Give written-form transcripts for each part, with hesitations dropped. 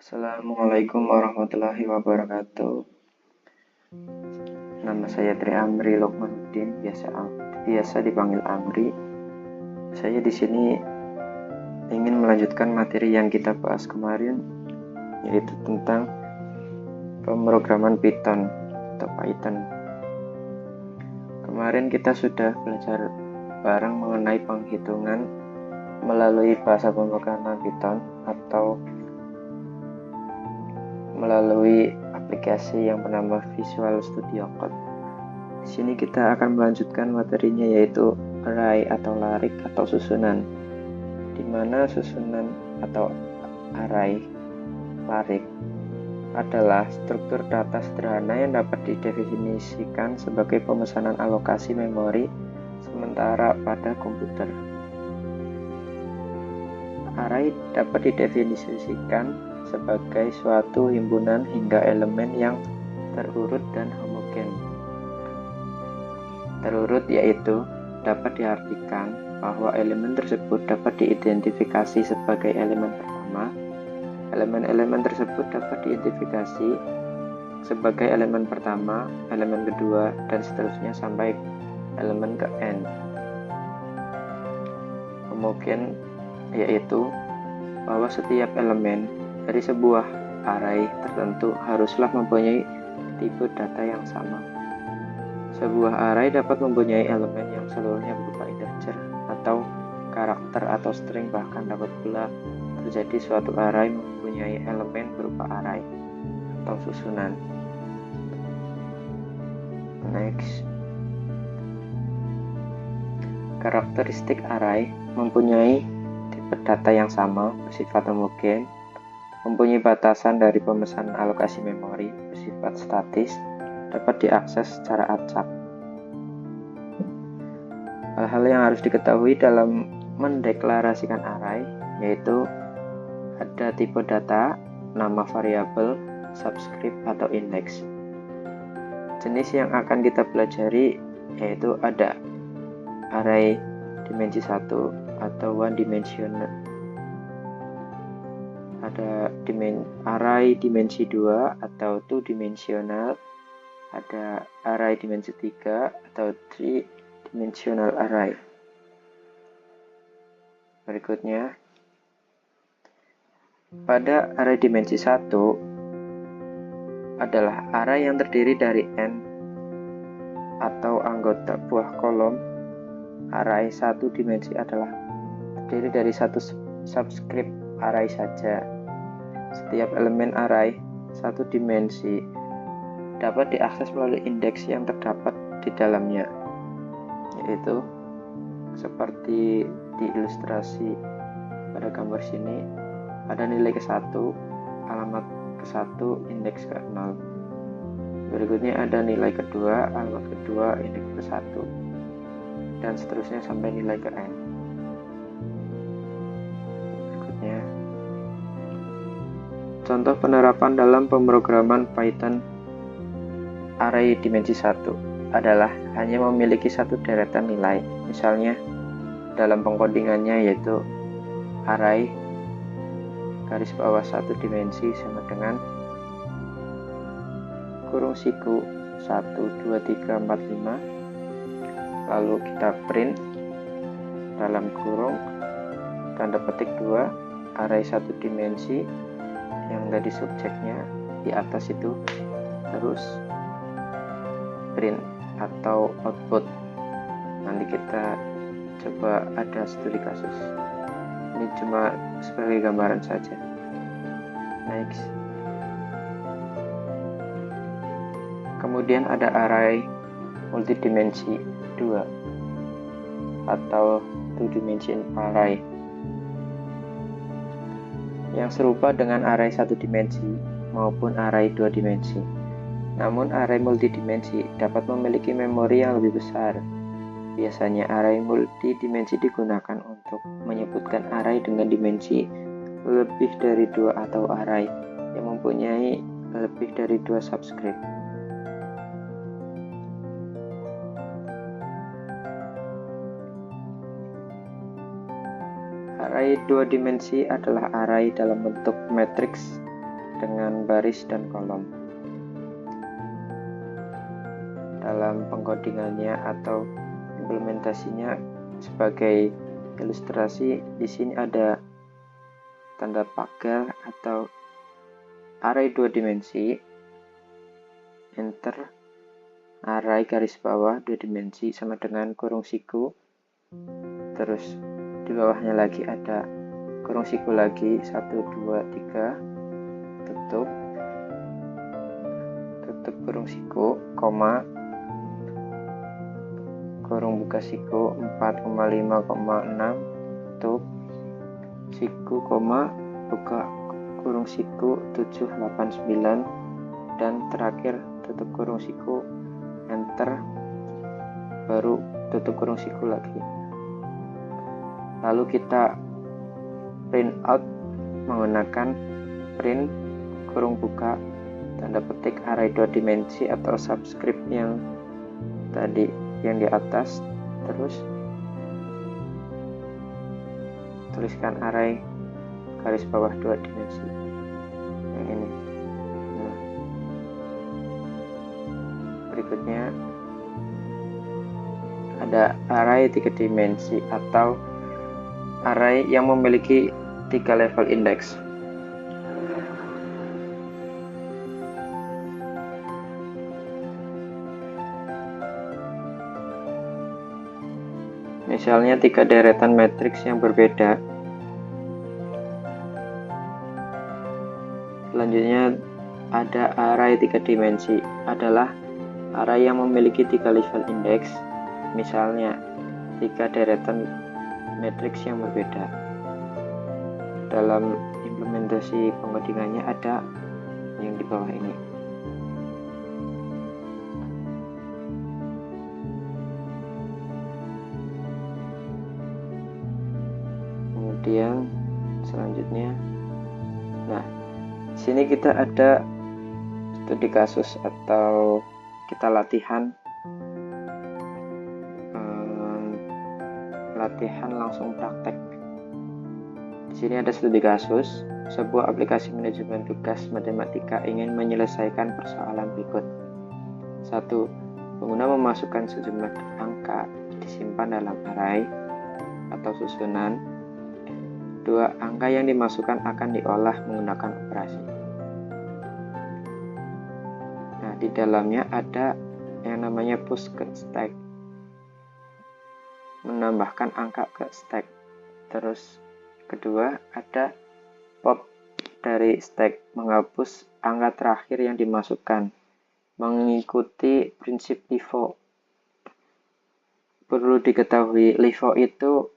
Assalamualaikum warahmatullahi wabarakatuh. Nama saya Tri Amri Lokmanuddin, biasa dipanggil Amri. Saya di sini ingin melanjutkan materi yang kita bahas kemarin, yaitu tentang pemrograman Python atau Python. Kemarin kita sudah belajar bareng mengenai penghitungan melalui bahasa pemrograman Python atau melalui aplikasi yang bernama Visual Studio Code. Di sini kita akan melanjutkan materinya, yaitu array atau larik atau susunan, di mana susunan atau array larik adalah struktur data sederhana yang dapat didefinisikan sebagai pemesanan alokasi memori sementara pada komputer. Array dapat didefinisikan sebagai suatu himpunan hingga elemen yang terurut dan homogen. Terurut yaitu dapat diartikan bahwa elemen tersebut dapat diidentifikasi sebagai elemen pertama. Elemen-elemen tersebut dapat diidentifikasi sebagai elemen pertama, elemen kedua, dan seterusnya sampai elemen ke n. Homogen yaitu bahwa setiap elemen dari sebuah array tertentu haruslah mempunyai tipe data yang sama. Sebuah array dapat mempunyai elemen yang seluruhnya berupa integer atau karakter atau string, bahkan dapat pula terjadi suatu array mempunyai elemen berupa array atau susunan. Next. Karakteristik array mempunyai tipe data yang sama, bersifat homogen, mempunyai batasan dari pemesanan alokasi memori, bersifat statis, dapat diakses secara acak. Hal-hal yang harus diketahui dalam mendeklarasikan array yaitu ada tipe data, nama variabel, subscript atau indeks. Jenis yang akan kita pelajari yaitu ada array dimensi 1 atau one dimensional, ada array dimensi 2 atau two dimensional, ada array dimensi 3 atau three dimensional array. Berikutnya, pada array dimensi 1 adalah array yang terdiri dari n atau anggota buah kolom. Array satu dimensi adalah terdiri dari satu subscript array saja. Setiap elemen array satu dimensi dapat diakses melalui indeks yang terdapat di dalamnya, yaitu seperti di ilustrasi pada gambar sini, ada nilai ke-1, alamat ke-1, indeks ke-0. Berikutnya ada nilai kedua, alamat kedua, indeks ke-1, dan seterusnya sampai nilai ke n. Berikutnya, contoh penerapan dalam pemrograman Python array dimensi 1 adalah hanya memiliki satu deretan nilai. Misalnya dalam pengkodingannya yaitu array garis bawah satu dimensi sama dengan kurung siku 1, 2, 3, 4, 5, lalu kita print dalam kurung tanda petik 2 array satu dimensi yang dari subjeknya di atas itu, terus print atau output. Nanti kita coba ada studi kasus, ini cuma sebagai gambaran saja. Next. Kemudian ada array multidimensi 2 atau two dimension array yang serupa dengan array satu dimensi maupun array dua dimensi. Namun array multidimensi dapat memiliki memori yang lebih besar. Biasanya array multidimensi digunakan untuk menyebutkan array dengan dimensi lebih dari 2 atau array yang mempunyai lebih dari 2 subscript. Array dua dimensi adalah array dalam bentuk matriks dengan baris dan kolom. Dalam pengkodingannya atau implementasinya sebagai ilustrasi, di sini ada tanda pagar atau array 2 dimensi, enter, array garis bawah 2 dimensi sama dengan kurung siku, terus di bawahnya lagi ada kurung siku lagi 1 2 3, tutup kurung siku, koma, kurung buka siku 4,5,6, tutup siku, koma, buka kurung siku 789, dan terakhir tutup kurung siku, enter, baru tutup kurung siku lagi. Lalu kita print out menggunakan print kurung buka tanda petik array 2 dimensi atau subscript yang tadi yang di atas, terus tuliskan array garis bawah 2 dimensi yang ini. Nah, berikutnya ada array 3 dimensi atau array yang memiliki 3 level indeks. Misalnya 3 deretan matriks yang berbeda. Selanjutnya ada array 3 dimensi, adalah array yang memiliki 3 level indeks, misalnya 3 deretan matriks yang berbeda. Dalam implementasi pengodingannya ada yang di bawah ini. Kemudian selanjutnya, nah di sini kita ada studi kasus atau kita latihan langsung praktek. Di sini ada studi kasus, sebuah aplikasi manajemen tugas matematika ingin menyelesaikan persoalan berikut. 1. Pengguna memasukkan sejumlah angka disimpan dalam array atau susunan. 2. Angka yang dimasukkan akan diolah menggunakan operasi. Nah, di dalamnya ada yang namanya push ke stack, menambahkan angka ke stack. Terus kedua ada pop dari stack, menghapus angka terakhir yang dimasukkan, mengikuti prinsip LIFO. Perlu diketahui LIFO itu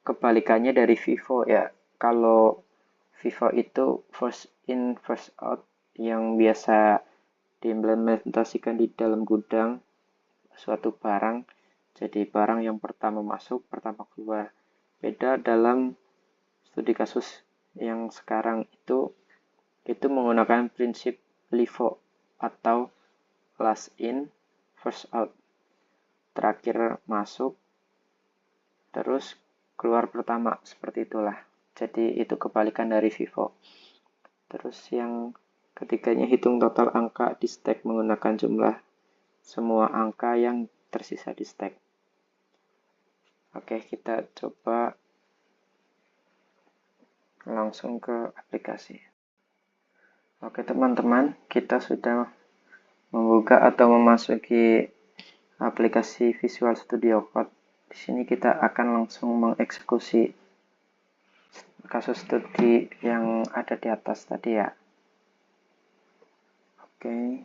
kebalikannya dari FIFO ya. Kalau FIFO itu first in first out, yang biasa diimplementasikan di dalam gudang suatu barang, jadi barang yang pertama masuk pertama keluar. Beda dalam studi kasus yang sekarang itu menggunakan prinsip LIFO atau last in first out, terakhir masuk terus keluar pertama, seperti itulah. Jadi itu kebalikan dari FIFO. Terus yang ketiganya, hitung total angka di stack menggunakan jumlah semua angka yang tersisa di stack. Oke, kita coba langsung ke aplikasi. Oke teman-teman, kita sudah membuka atau memasuki aplikasi Visual Studio Code. Di sini kita akan langsung mengeksekusi kasus studi yang ada di atas tadi ya. Oke.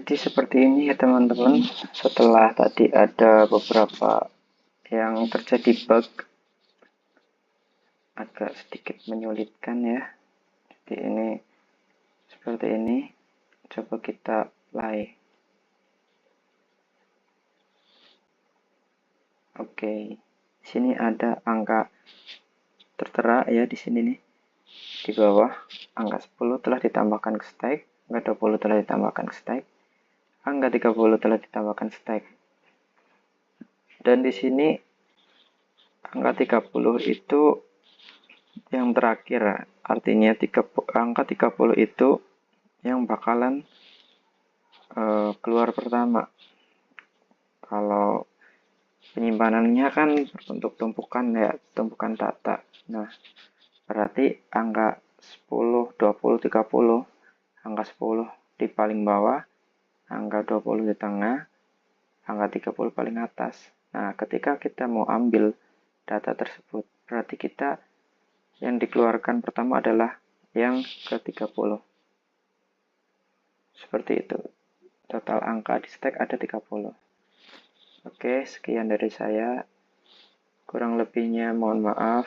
Jadi seperti ini ya teman-teman, setelah tadi ada beberapa yang terjadi bug, agak sedikit menyulitkan ya. Jadi ini seperti ini, coba kita play. Oke, sini ada angka tertera ya di sini nih. Di bawah angka 10 telah ditambahkan ke stack, angka 20 telah ditambahkan ke stack, angka 30 telah ditambahkan stack. Dan di sini angka 30 itu yang terakhir, artinya angka 30 itu yang bakalan keluar pertama. Kalau penyimpanannya kan berbentuk tumpukan ya, tumpukan data. Nah, berarti angka 10, 20, 30, angka 10 di paling bawah, angka 20 di tengah, angka 30 paling atas. Nah, ketika kita mau ambil data tersebut, berarti kita yang dikeluarkan pertama adalah yang ke-30. Seperti itu. Total angka di stack ada 30. Oke, sekian dari saya. Kurang lebihnya mohon maaf.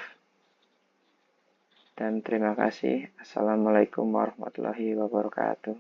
Dan terima kasih. Assalamualaikum warahmatullahi wabarakatuh.